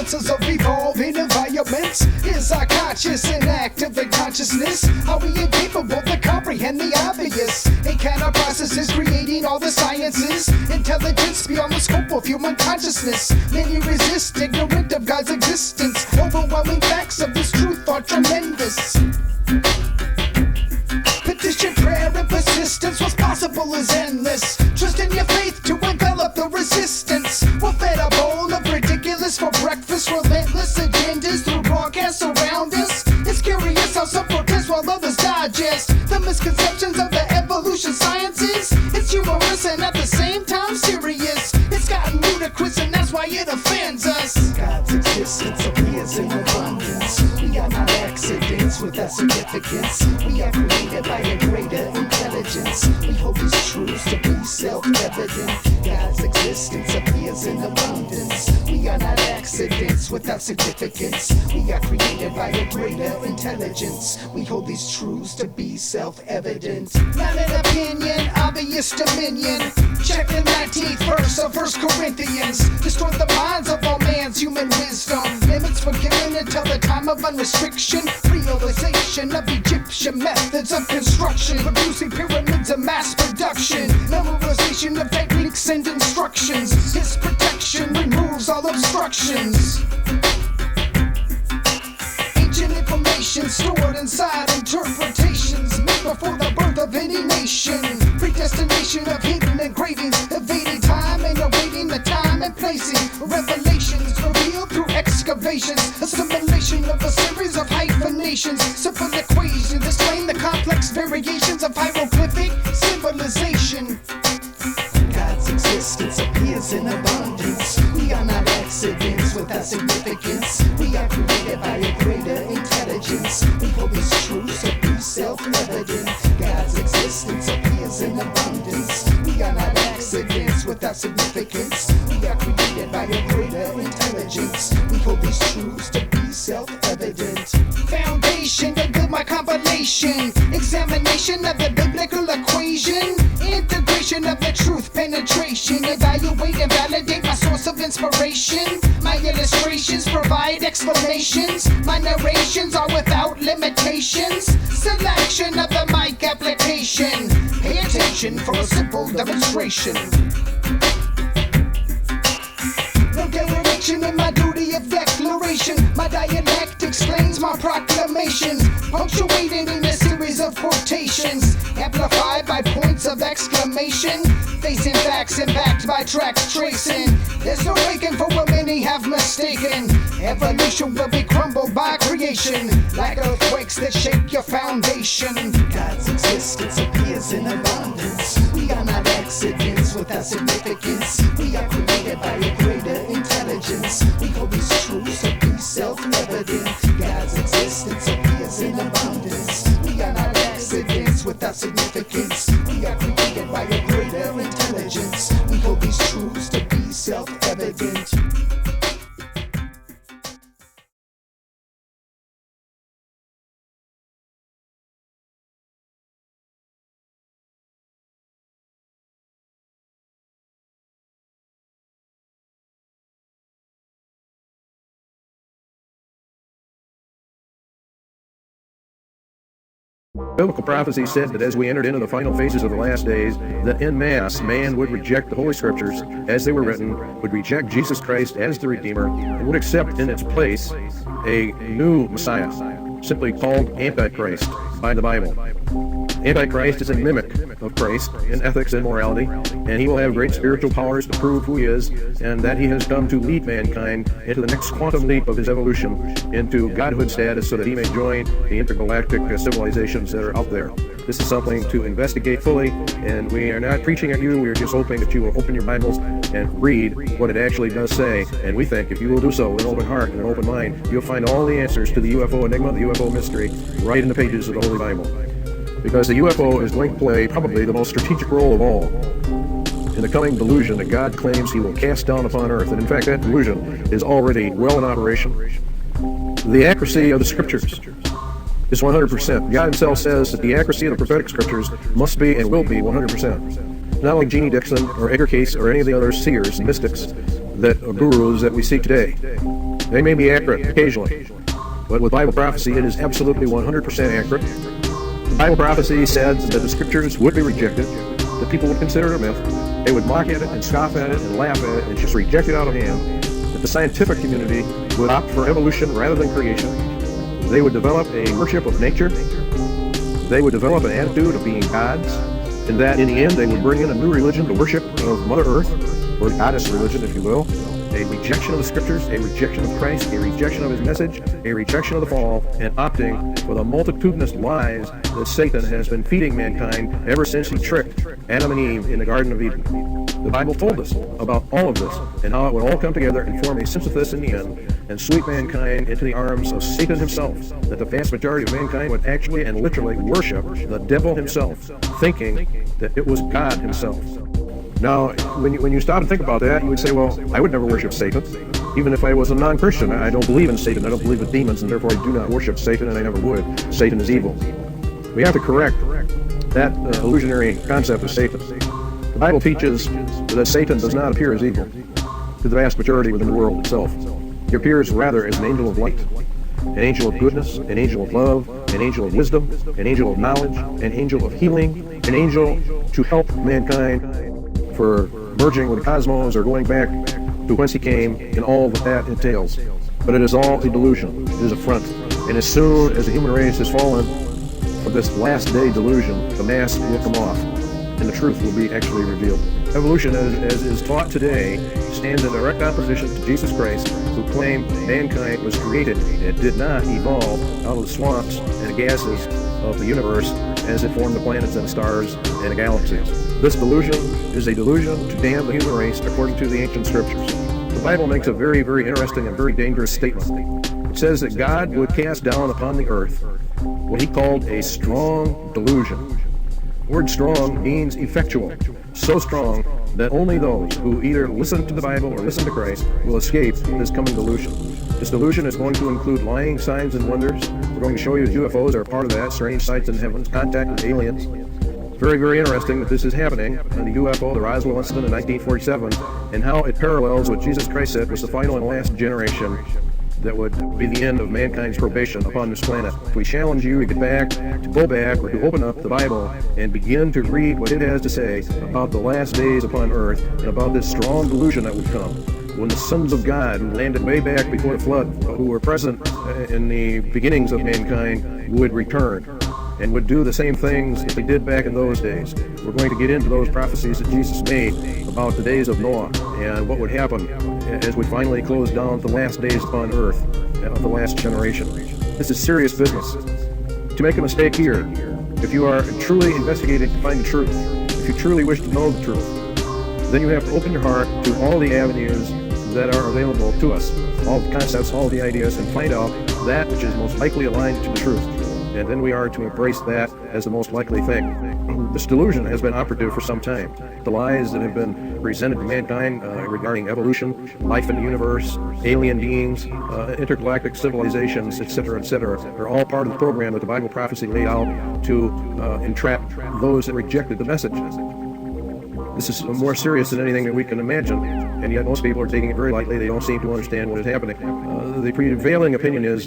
nuances of evolving environments. Is our conscious and active in consciousness? Are we incapable to comprehend the obvious? And can our processes creating all the sciences? Intelligence beyond the scope of human consciousness. Many resist, ignorant of God's existence. Overwhelming facts of this truth are tremendous. Petition, prayer, and persistence. What's possible is endless. Trust in your faith to envelop the resistance. We're fed a bowl of ridiculous for breakfast. Relentless agendas through broadcasts around us. It's curious how some protest while others digest the misconceptions of the evolution sciences. It's humorous and at the same time serious. It's gotten ludicrous and that's why it offends us. God's existence appears in abundance. We are not accidents without significance. We are created by a greater intelligence. We hold these truths to be self-evident. God's existence appears in abundance. We are not accidents without significance. We are created by a greater intelligence. We hold these truths to be self-evident. Not an opinion, obvious dominion. Check the 19th verse of 1 Corinthians. Destroy the minds of all man's human wisdom. Limits forgiven until the time of unrestriction. Realization of Egyptian methods of construction. Producing pyramids of mass production. Memorization of techniques and instructions. His protection removes all obstructions. Ancient information stored inside interpretations made before the birth of any nation. Predestination of hidden engravings, evading time and awaiting the time and placing. Revelations revealed through excavations. Assimilation of a series of hyphenations. Simple equations explain the complex variations of hieroglyphic symbolization. God's existence appears in abundance. We are not accidents without significance. We are created by a greater intelligence. We hold these truths to be self-evident. God's existence appears in abundance. We are not accidents without significance. We are created by a greater intelligence. We hold these truths to be self-evident. Foundation to build my compilation. Examination of the biblical equation. Integration of the truth penetration. Evaluate and validate my source of inspiration. My illustrations provide explanations. My narrations are without limitations. Selection of the mic application. Pay attention for a simple demonstration. No dereliction in my duty of declaration. My dialect explains my proclamations, punctuated in a series of quotations, amplified by points of exclamation, facing facts and backed by tracks tracing. There's no waking for what many have mistaken. Evolution will be crumbled by creation, like earthquakes that shake your foundation. God's existence appears in abundance. We are not accidents without significance. We are created by a greater intelligence. We hold these truths to be self-evident. God's existence appears in abundance. We are not accidents without significance. We are created by a greater intelligence. We hold these truths to be self-evident. Biblical prophecy said that as we entered into the final phases of the last days, that en masse man would reject the Holy Scriptures as they were written, would reject Jesus Christ as the Redeemer, and would accept in its place a new Messiah, simply called Antichrist by the Bible. Antichrist is a mimic of Christ in ethics and morality, and he will have great spiritual powers to prove who he is, and that he has come to lead mankind into the next quantum leap of his evolution into godhood status so that he may join the intergalactic civilizations that are out there. This is something to investigate fully, and we are not preaching at you. We are just hoping that you will open your Bibles and read what it actually does say. And we think if you will do so with an open heart and an open mind, you'll find all the answers to the UFO enigma, the UFO mystery, right in the pages of the Holy Bible. Because the UFO is going to play probably the most strategic role of all in the coming delusion that God claims he will cast down upon earth. And in fact, that delusion is already well in operation. The accuracy of the scriptures is 100%. God himself says that the accuracy of the prophetic scriptures must be and will be 100%. Not like Jeannie Dixon or Edgar Cayce or any of the other seers and mystics gurus that we see today. They may be accurate occasionally, but with Bible prophecy, it is absolutely 100% accurate. The Bible prophecy said that the scriptures would be rejected, that people would consider it a myth, they would mock at it and scoff at it and laugh at it and just reject it out of hand, that the scientific community would opt for evolution rather than creation. They would develop a worship of nature. They would develop an attitude of being gods, and that in the end they would bring in a new religion to worship of Mother Earth, or goddess religion, if you will. A rejection of the scriptures, a rejection of Christ, a rejection of his message, a rejection of the fall, and opting for the multitudinous lies that Satan has been feeding mankind ever since he tricked Adam and Eve in the Garden of Eden. The Bible told us about all of this and how it would all come together and form a synthesis in the end and sweep mankind into the arms of Satan himself, that the vast majority of mankind would actually and literally worship the devil himself, thinking that it was God himself. Now, when you stop and think about that, you would say, well, I would never worship Satan, even if I was a non-Christian. I don't believe in Satan, I don't believe in demons, and therefore I do not worship Satan, and I never would. Satan is evil. We have to correct that illusionary concept of Satan. The Bible teaches that Satan does not appear as evil to the vast majority within the world itself. He appears rather as an angel of light, an angel of goodness, an angel of love, an angel of wisdom, an angel of knowledge, an angel of healing, an angel to help mankind for merging with the cosmos or going back to whence he came, and all that entails. But it is all a delusion. It is a front. And as soon as the human race has fallen for this last day delusion, the mask will come off, and the truth will be actually revealed. Evolution, as is taught today, stands in direct opposition to Jesus Christ, who claimed mankind was created and did not evolve out of the swamps and the gases of the universe as it formed the planets and the stars and the galaxies. This delusion is a delusion to damn the human race according to the ancient scriptures. The Bible makes a very, very interesting and very dangerous statement. It says that God would cast down upon the earth what he called a strong delusion. The word strong means effectual, so strong that only those who either listen to the Bible or listen to Christ will escape this coming delusion. This delusion is going to include lying signs and wonders. We're going to show you that UFOs are part of that, strange sights in heavens, contact with aliens. Very, very interesting that this is happening on the UFO, the Roswell incident in 1947, and how it parallels what Jesus Christ said was the final and last generation that would be the end of mankind's probation upon this planet. We challenge you to get back, to go back, or to open up the Bible and begin to read what it has to say about the last days upon earth and about this strong delusion that would come when the sons of God, who landed way back before the flood, who were present in the beginnings of mankind, would return and would do the same things that they did back in those days. We're going to get into those prophecies that Jesus made about the days of Noah and what would happen as we finally close down the last days upon earth of the last generation. This is serious business. To make a mistake here, if you are truly investigating to find the truth, if you truly wish to know the truth, then you have to open your heart to all the avenues that are available to us, all the concepts, all the ideas, and find out that which is most likely aligned to the truth. And then we are to embrace that as the most likely thing. This delusion has been operative for some time. The lies that have been presented to mankind regarding evolution, life in the universe, alien beings, intergalactic civilizations, etc., are all part of the program that the Bible prophecy laid out to entrap those that rejected the message. This is more serious than anything that we can imagine, and yet most people are taking it very lightly. They don't seem to understand what is happening. The prevailing opinion is